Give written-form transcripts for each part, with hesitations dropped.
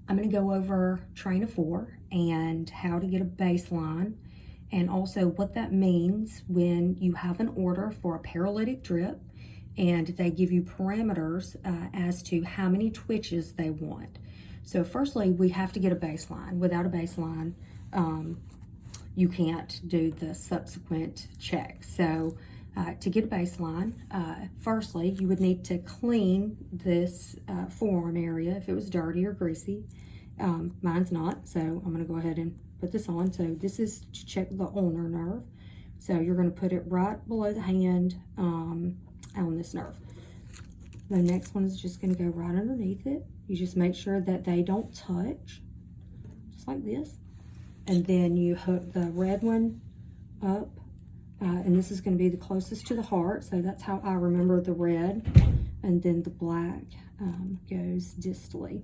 I'm going to go over Train of 4 and how to get a baseline, and also what that means when you have an order for a paralytic drip and they give you parameters as to how many twitches they want. So firstly, we have to get a baseline. Without a baseline, you can't do the subsequent check. So to get a baseline, firstly, you would need to clean this forearm area if it was dirty or greasy. Mine's not, so I'm going to go ahead and put this on. So this is to check the ulnar nerve. So you're going to put it right below the hand on this nerve. The next one is just going to go right underneath it. You just make sure that they don't touch, just like this. And then you hook the red one up, and this is going to be the closest to the heart, so that's how I remember the red. And then the black goes distally.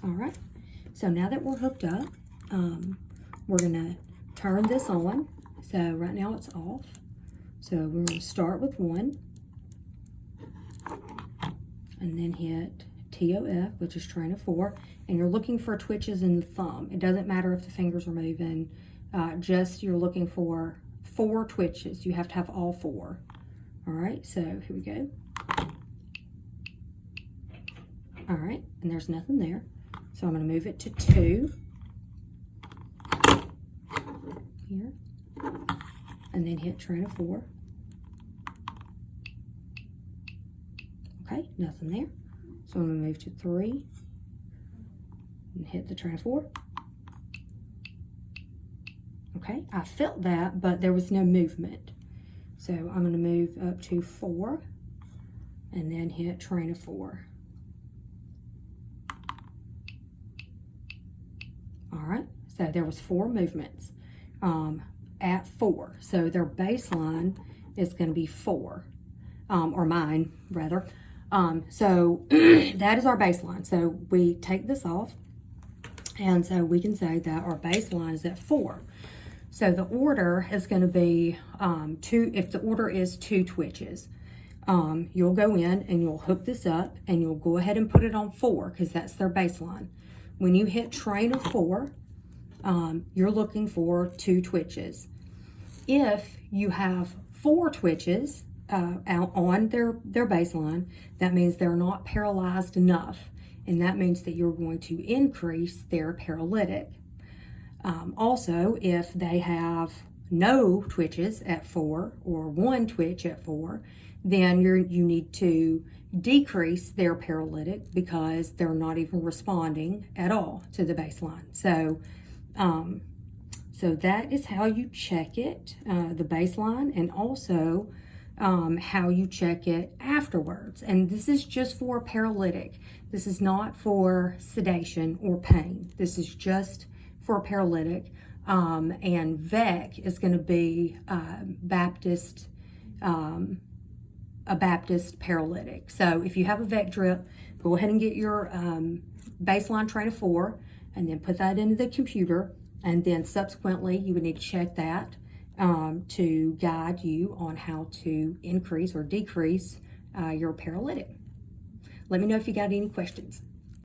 All right, so now that we're hooked up, we're going to turn this on. So right now it's off. So we're going to start with 1, and then hit TOF, which is Train of 4, and you're looking for twitches in the thumb. It doesn't matter if the fingers are moving, just you're looking for 4 twitches. You have to have all 4. All right, so here we go. All right, and there's nothing there. So I'm going to move it to 2 here, and then hit Train of 4. Okay, nothing there. So I'm going to move to 3 and hit the Train of 4. Okay, I felt that, but there was no movement. So I'm going to move up to 4 and then hit Train of 4. All right, so there was 4 movements at 4. So their baseline is going to be 4, or mine rather. So that is our baseline. So we take this off, and so we can say that our baseline is at 4. So the order is going to be 2. If the order is 2 twitches, you'll go in and you'll hook this up and you'll go ahead and put it on 4 because that's their baseline. When you hit Train of 4, you're looking for 2 twitches. If you have 4 twitches out on their baseline, that means they're not paralyzed enough, and that means that you're going to increase their paralytic. Also, if they have no twitches at 4 or 1 twitch at 4, then you need to decrease their paralytic because they're not even responding at all to the baseline. So, so that is how you check it, the baseline, and also how you check it afterwards. And this is just for paralytic. This is not for sedation or pain. This is just for paralytic. And VEC is going to be a Baptist paralytic. So if you have a VEC drip, go ahead and get your baseline Train of 4 and then put that into the computer, and then subsequently you would need to check that to guide you on how to increase or decrease your paralytic. Let me know if you got any questions.